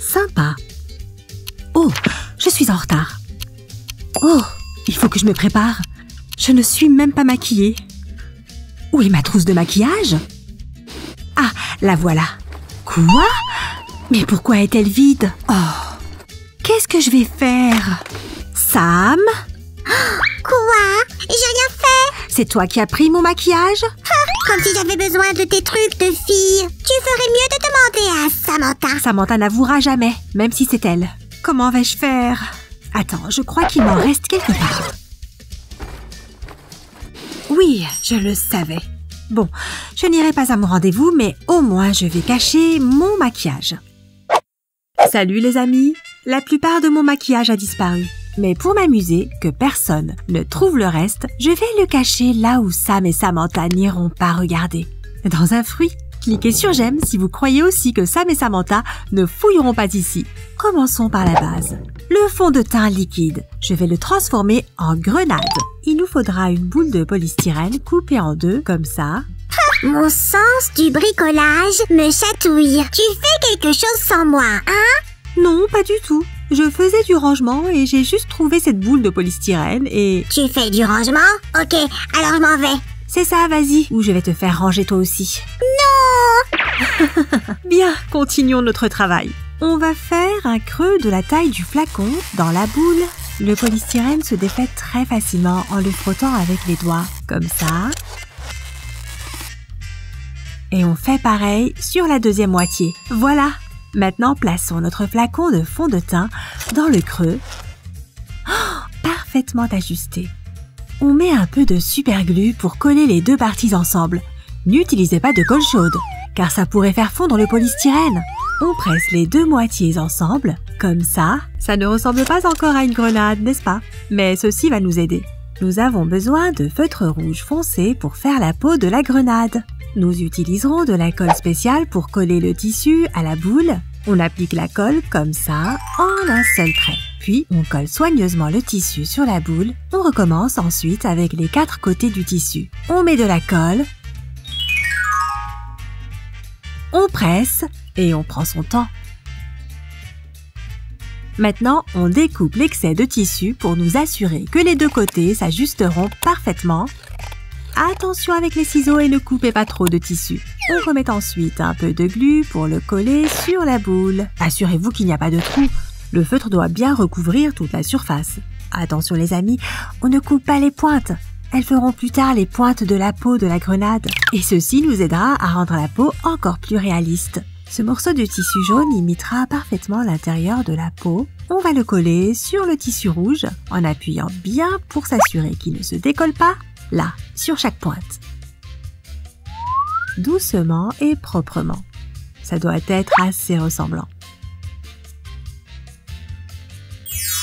sympa. Oh, je suis en retard. Oh, il faut que je me prépare. Je ne suis même pas maquillée. Où est ma trousse de maquillage? Ah, la voilà. Quoi? Mais pourquoi est-elle vide? Oh, qu'est-ce que je vais faire? Sam? Quoi? J'ai rien fait. C'est toi qui as pris mon maquillage? Comme si j'avais besoin de tes trucs de fille. Tu ferais mieux de demander à Samantha. Samantha n'avouera jamais, même si c'est elle. Comment vais-je faire? Attends, je crois qu'il m'en reste quelque part. Oui, je le savais. Bon, je n'irai pas à mon rendez-vous, mais au moins je vais cacher mon maquillage. Salut les amis! La plupart de mon maquillage a disparu. Mais pour m'amuser, que personne ne trouve le reste, je vais le cacher là où Sam et Samantha n'iront pas regarder. Dans un fruit. Cliquez sur j'aime si vous croyez aussi que Sam et Samantha ne fouilleront pas ici. Commençons par la base. Le fond de teint liquide. Je vais le transformer en grenade. Il nous faudra une boule de polystyrène coupée en deux, comme ça. Mon sens du bricolage me chatouille. Tu fais quelque chose sans moi, hein? Non, pas du tout. Je faisais du rangement et j'ai juste trouvé cette boule de polystyrène et... Tu fais du rangement? Ok, alors je m'en vais. C'est ça, vas-y, ou je vais te faire ranger toi aussi. Non! Bien, continuons notre travail. On va faire un creux de la taille du flacon dans la boule. Le polystyrène se défait très facilement en le frottant avec les doigts, comme ça. Et on fait pareil sur la deuxième moitié. Voilà! Maintenant, plaçons notre flacon de fond de teint dans le creux. Oh, parfaitement ajusté. On met un peu de superglue pour coller les deux parties ensemble. N'utilisez pas de colle chaude, car ça pourrait faire fondre le polystyrène. On presse les deux moitiés ensemble, comme ça. Ça ne ressemble pas encore à une grenade, n'est-ce pas? Mais ceci va nous aider. Nous avons besoin de feutre rouge foncé pour faire la peau de la grenade. Nous utiliserons de la colle spéciale pour coller le tissu à la boule. On applique la colle comme ça, en un seul trait. Puis, on colle soigneusement le tissu sur la boule. On recommence ensuite avec les 4 côtés du tissu. On met de la colle. On presse et on prend son temps. Maintenant, on découpe l'excès de tissu pour nous assurer que les deux côtés s'ajusteront parfaitement. Attention avec les ciseaux et ne coupez pas trop de tissu. On remet ensuite un peu de glu pour le coller sur la boule. Assurez-vous qu'il n'y a pas de trou. Le feutre doit bien recouvrir toute la surface. Attention les amis, on ne coupe pas les pointes. Elles feront plus tard les pointes de la peau de la grenade. Et ceci nous aidera à rendre la peau encore plus réaliste. Ce morceau de tissu jaune imitera parfaitement l'intérieur de la peau. On va le coller sur le tissu rouge en appuyant bien pour s'assurer qu'il ne se décolle pas. Là, sur chaque pointe. Doucement et proprement. Ça doit être assez ressemblant.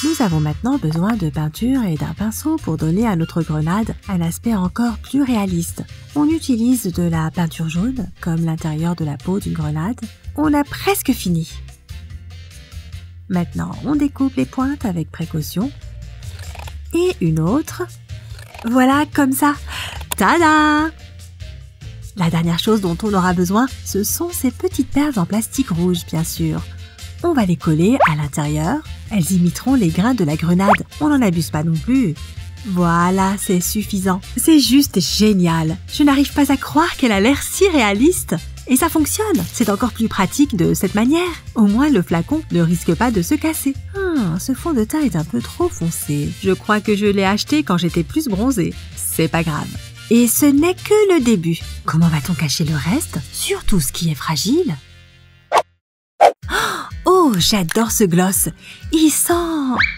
Nous avons maintenant besoin de peinture et d'un pinceau pour donner à notre grenade un aspect encore plus réaliste. On utilise de la peinture jaune, comme l'intérieur de la peau d'une grenade. On a presque fini. Maintenant, on découpe les pointes avec précaution. Et une autre. Voilà, comme ça. Tada! La dernière chose dont on aura besoin, ce sont ces petites perles en plastique rouge, bien sûr. On va les coller à l'intérieur. Elles imiteront les grains de la grenade. On n'en abuse pas non plus. Voilà, c'est suffisant. C'est juste génial. Je n'arrive pas à croire qu'elle a l'air si réaliste. Et ça fonctionne. C'est encore plus pratique de cette manière. Au moins, le flacon ne risque pas de se casser. Ce fond de teint est un peu trop foncé. Je crois que je l'ai acheté quand j'étais plus bronzée. C'est pas grave. Et ce n'est que le début. Comment va-t-on cacher le reste? Surtout ce qui est fragile. Oh, j'adore ce gloss. Il sent...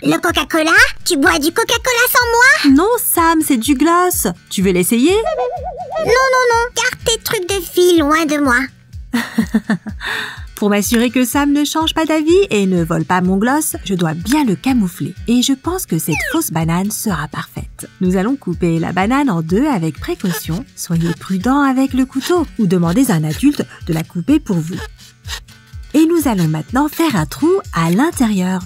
Le Coca-Cola? Tu bois du Coca-Cola sans moi? Non, Sam, c'est du gloss. Tu veux l'essayer? Non. Garde tes trucs de fille loin de moi. Pour m'assurer que Sam ne change pas d'avis et ne vole pas mon gloss, je dois bien le camoufler. Et je pense que cette fausse banane sera parfaite. Nous allons couper la banane en deux avec précaution. Soyez prudent avec le couteau ou demandez à un adulte de la couper pour vous. Et nous allons maintenant faire un trou à l'intérieur.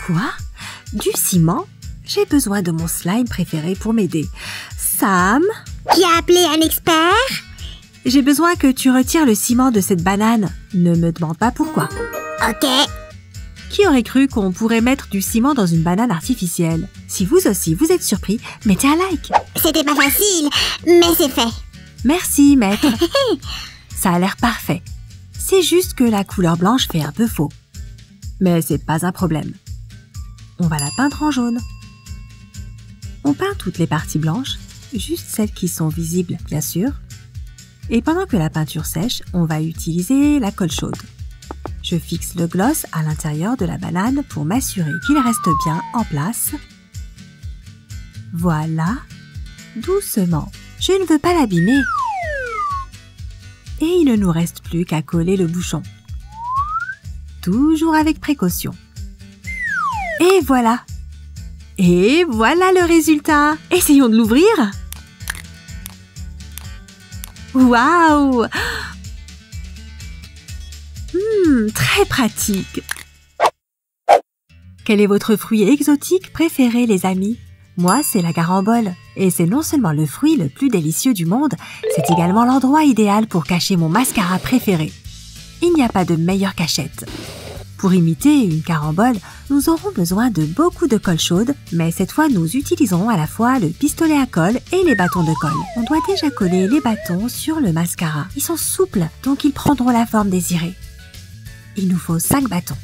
Quoi? Du ciment? J'ai besoin de mon slime préféré pour m'aider. Sam? Qui a appelé un expert? j'ai besoin que tu retires le ciment de cette banane. Ne me demande pas pourquoi. Ok. Qui aurait cru qu'on pourrait mettre du ciment dans une banane artificielle? Si vous aussi vous êtes surpris, mettez un like. C'était pas facile, mais c'est fait. Merci, maître. Ça a l'air parfait. C'est juste que la couleur blanche fait un peu faux. Mais c'est pas un problème. On va la peindre en jaune. On peint toutes les parties blanches, juste celles qui sont visibles, bien sûr. Et pendant que la peinture sèche, on va utiliser la colle chaude. Je fixe le gloss à l'intérieur de la banane pour m'assurer qu'il reste bien en place. Voilà. Doucement. Je ne veux pas l'abîmer. Et il ne nous reste plus qu'à coller le bouchon. Toujours avec précaution. Et voilà. Et voilà le résultat. Essayons de l'ouvrir. Waouh! Très pratique. Quel est votre fruit exotique préféré, les amis? Moi, c'est la carambole. Et c'est non seulement le fruit le plus délicieux du monde, c'est également l'endroit idéal pour cacher mon mascara préféré. Il n'y a pas de meilleure cachette. Pour imiter une carambole, nous aurons besoin de beaucoup de colle chaude, mais cette fois nous utiliserons à la fois le pistolet à colle et les bâtons de colle. On doit déjà coller les bâtons sur le mascara. Ils sont souples, donc ils prendront la forme désirée. Il nous faut 5 bâtons.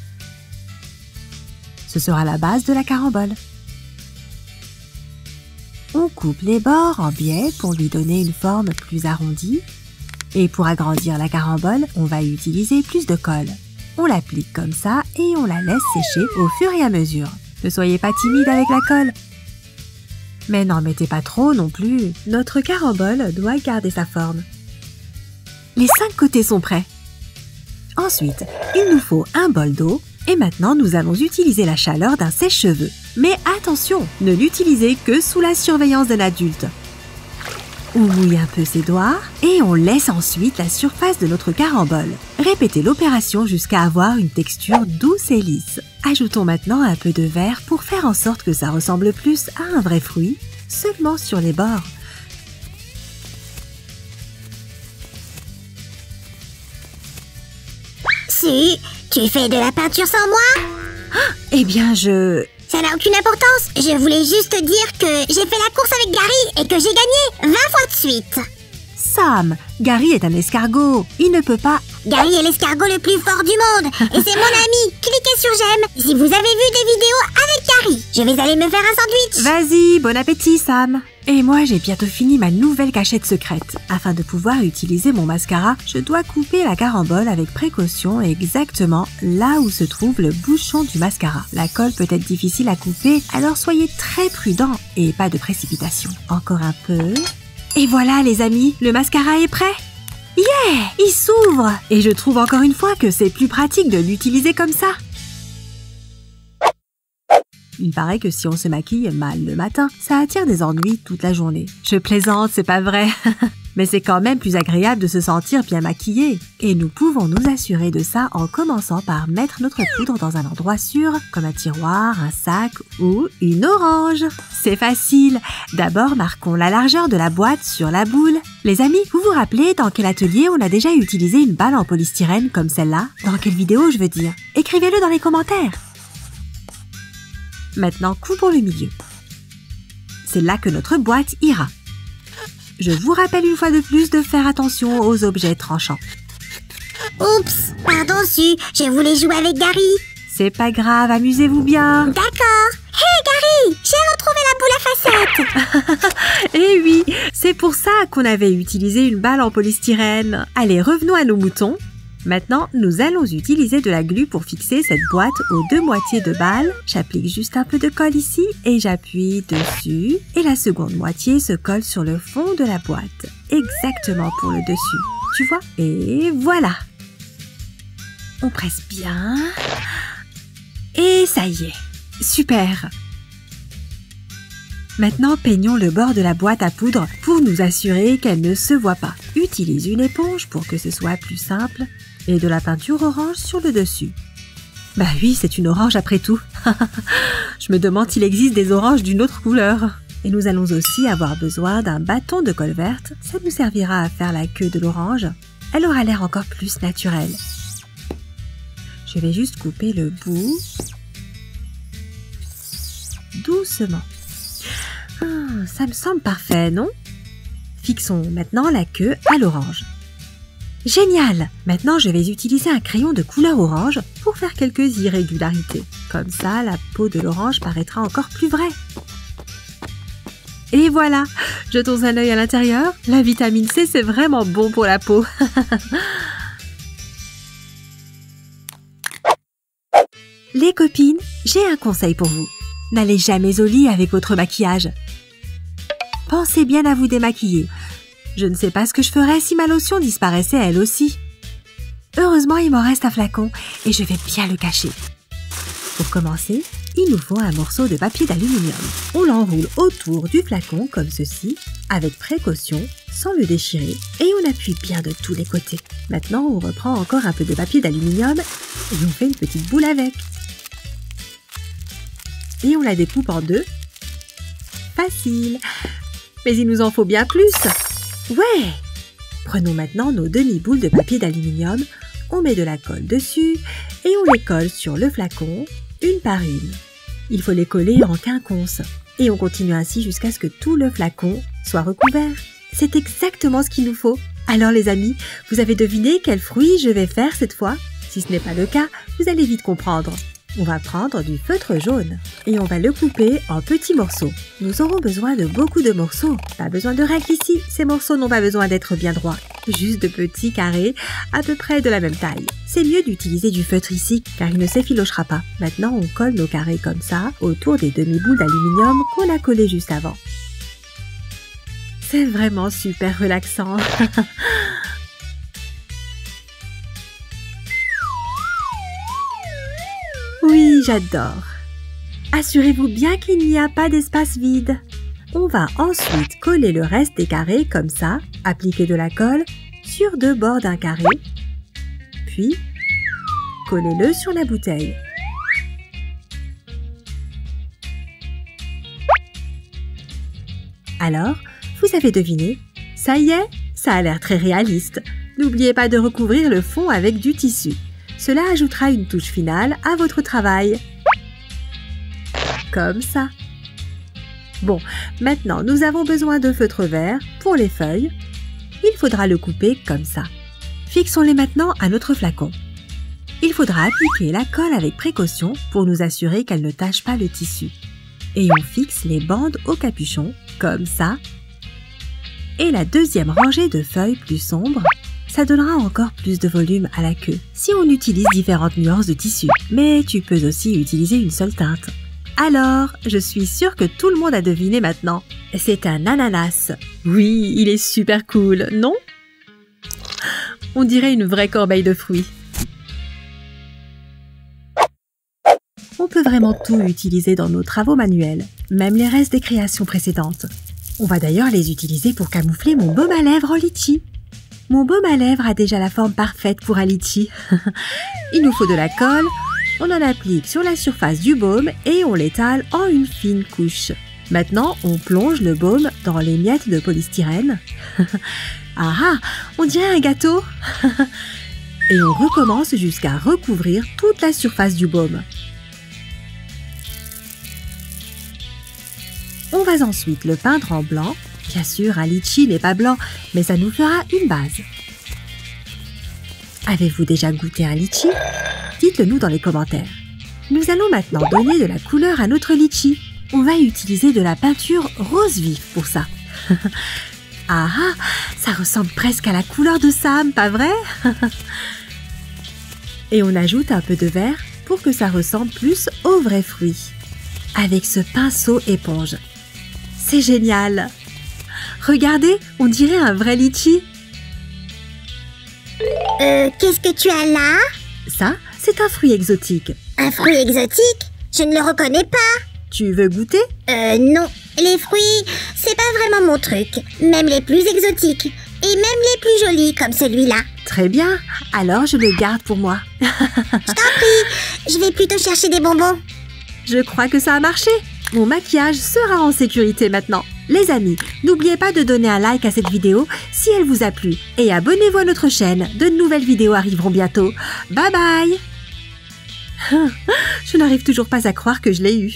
Ce sera la base de la carambole. On coupe les bords en biais pour lui donner une forme plus arrondie. Et pour agrandir la carambole, on va utiliser plus de colle. On l'applique comme ça et on la laisse sécher au fur et à mesure. Ne soyez pas timide avec la colle. Mais n'en mettez pas trop non plus. Notre carambole doit garder sa forme. Les 5 côtés sont prêts. Ensuite, il nous faut un bol d'eau. Et maintenant, nous allons utiliser la chaleur d'un sèche-cheveux. Mais attention, ne l'utilisez que sous la surveillance d'un adulte. On mouille un peu ses doigts et on laisse ensuite la surface de notre carambole. Répétez l'opération jusqu'à avoir une texture douce et lisse. Ajoutons maintenant un peu de verre pour faire en sorte que ça ressemble plus à un vrai fruit, seulement sur les bords. Si, tu fais de la peinture sans moi? Eh bien, Ça n'a aucune importance. Je voulais juste te dire que j'ai fait la course avec Gary et que j'ai gagné 20 fois de suite. Sam, Gary est un escargot. Il ne peut pas... Gary est l'escargot le plus fort du monde. Et c'est mon ami. Cliquez sur j'aime si vous avez vu des vidéos avec Gary. Je vais aller me faire un sandwich. Vas-y, bon appétit, Sam. Et moi, j'ai bientôt fini ma nouvelle cachette secrète. Afin de pouvoir utiliser mon mascara, je dois couper la carambole avec précaution exactement là où se trouve le bouchon du mascara. La colle peut être difficile à couper, alors soyez très prudents et pas de précipitation. Encore un peu. Et voilà, les amis, le mascara est prêt. Yeah! Il s'ouvre! Et je trouve encore une fois que c'est plus pratique de l'utiliser comme ça. Il paraît que si on se maquille mal le matin, ça attire des ennuis toute la journée. Je plaisante, c'est pas vrai. Mais c'est quand même plus agréable de se sentir bien maquillé. Et nous pouvons nous assurer de ça en commençant par mettre notre poudre dans un endroit sûr, comme un tiroir, un sac ou une orange. C'est facile. D'abord, marquons la largeur de la boîte sur la boule. Les amis, vous vous rappelez dans quel atelier on a déjà utilisé une balle en polystyrène comme celle-là? Dans quelle vidéo, je veux dire? Écrivez-le dans les commentaires. Maintenant, coupons le milieu. C'est là que notre boîte ira. Je vous rappelle une fois de plus de faire attention aux objets tranchants. Oups, pardon Su, je voulais jouer avec Gary. C'est pas grave, amusez-vous bien. D'accord. Hey Gary, j'ai retrouvé la boule à facettes. Eh oui, c'est pour ça qu'on avait utilisé une balle en polystyrène. Allez, revenons à nos moutons. Maintenant, nous allons utiliser de la glu pour fixer cette boîte aux 2 moitiés de balle. J'applique juste un peu de colle ici et j'appuie dessus. Et la seconde moitié se colle sur le fond de la boîte. Exactement pour le dessus. Tu vois? Et voilà. On presse bien. Et ça y est. Super. Maintenant, peignons le bord de la boîte à poudre pour nous assurer qu'elle ne se voit pas. Utilise une éponge pour que ce soit plus simple. Et de la peinture orange sur le dessus. Bah oui, c'est une orange après tout. Je me demande s'il existe des oranges d'une autre couleur. Et nous allons aussi avoir besoin d'un bâton de colle verte. Ça nous servira à faire la queue de l'orange. Elle aura l'air encore plus naturelle. Je vais juste couper le bout. Doucement. Ça me semble parfait, non? Fixons maintenant la queue à l'orange. Génial! Maintenant, je vais utiliser un crayon de couleur orange pour faire quelques irrégularités. Comme ça, la peau de l'orange paraîtra encore plus vraie. Et voilà! Jetons un œil à l'intérieur. La vitamine C, c'est vraiment bon pour la peau. Les copines, j'ai un conseil pour vous. N'allez jamais au lit avec votre maquillage. Pensez bien à vous démaquiller. Je ne sais pas ce que je ferais si ma lotion disparaissait elle aussi. Heureusement, il m'en reste un flacon et je vais bien le cacher. Pour commencer, il nous faut un morceau de papier d'aluminium. On l'enroule autour du flacon comme ceci, avec précaution, sans le déchirer, et on appuie bien de tous les côtés. Maintenant, on reprend encore un peu de papier d'aluminium et on fait une petite boule avec. Et on la découpe en deux. Facile! Mais il nous en faut bien plus! Ouais! Prenons maintenant nos demi-boules de papier d'aluminium, on met de la colle dessus et on les colle sur le flacon, une par une. Il faut les coller en quinconce et on continue ainsi jusqu'à ce que tout le flacon soit recouvert. C'est exactement ce qu'il nous faut. Alors les amis, vous avez deviné quel fruit je vais faire cette fois? Si ce n'est pas le cas, vous allez vite comprendre. On va prendre du feutre jaune et on va le couper en petits morceaux. Nous aurons besoin de beaucoup de morceaux. Pas besoin de règles ici, ces morceaux n'ont pas besoin d'être bien droits. Juste de petits carrés à peu près de la même taille. C'est mieux d'utiliser du feutre ici car il ne s'effilochera pas. Maintenant on colle nos carrés comme ça autour des demi-boules d'aluminium qu'on a collées juste avant. C'est vraiment super relaxant. Oui, j'adore. Assurez-vous bien qu'il n'y a pas d'espace vide. On va ensuite coller le reste des carrés comme ça, appliquer de la colle sur deux bords d'un carré, puis collez-le sur la bouteille. Alors, vous avez deviné? Ça y est, ça a l'air très réaliste. N'oubliez pas de recouvrir le fond avec du tissu. Cela ajoutera une touche finale à votre travail. Comme ça. Bon, maintenant nous avons besoin de feutre vert pour les feuilles. Il faudra le couper comme ça. Fixons-les maintenant à notre flacon. Il faudra appliquer la colle avec précaution pour nous assurer qu'elle ne tache pas le tissu. Et on fixe les bandes au capuchon, comme ça. Et la deuxième rangée de feuilles plus sombres, ça donnera encore plus de volume à la queue si on utilise différentes nuances de tissu. Mais tu peux aussi utiliser une seule teinte. Alors, je suis sûre que tout le monde a deviné maintenant. C'est un ananas. Oui, il est super cool, non? On dirait une vraie corbeille de fruits. On peut vraiment tout utiliser dans nos travaux manuels, même les restes des créations précédentes. On va d'ailleurs les utiliser pour camoufler mon baume à lèvres en litchi. Mon baume à lèvres a déjà la forme parfaite pour un litchi. Il nous faut de la colle, on en applique sur la surface du baume et on l'étale en une fine couche. Maintenant, on plonge le baume dans les miettes de polystyrène. Ah, on dirait un gâteau. Et on recommence jusqu'à recouvrir toute la surface du baume. On va ensuite le peindre en blanc. Bien sûr, un litchi n'est pas blanc, mais ça nous fera une base. Avez-vous déjà goûté un litchi? Dites-le nous dans les commentaires. Nous allons maintenant donner de la couleur à notre litchi. On va utiliser de la peinture rose vif pour ça. Ah, ça ressemble presque à la couleur de Sam, pas vrai? Et on ajoute un peu de vert pour que ça ressemble plus aux vrais fruits. Avec ce pinceau éponge. C'est génial! Regardez, on dirait un vrai litchi. Qu'est-ce que tu as là? Ça, c'est un fruit exotique. Un fruit exotique? Je ne le reconnais pas. Tu veux goûter? Non. Les fruits, c'est pas vraiment mon truc. Même les plus exotiques. Et même les plus jolis, comme celui-là. Très bien. Alors, je le garde pour moi. Je t'en prie. Je vais plutôt chercher des bonbons. Je crois que ça a marché. Mon maquillage sera en sécurité maintenant. Les amis, n'oubliez pas de donner un like à cette vidéo si elle vous a plu. Et abonnez-vous à notre chaîne, de nouvelles vidéos arriveront bientôt. Bye bye! Je n'arrive toujours pas à croire que je l'ai eu.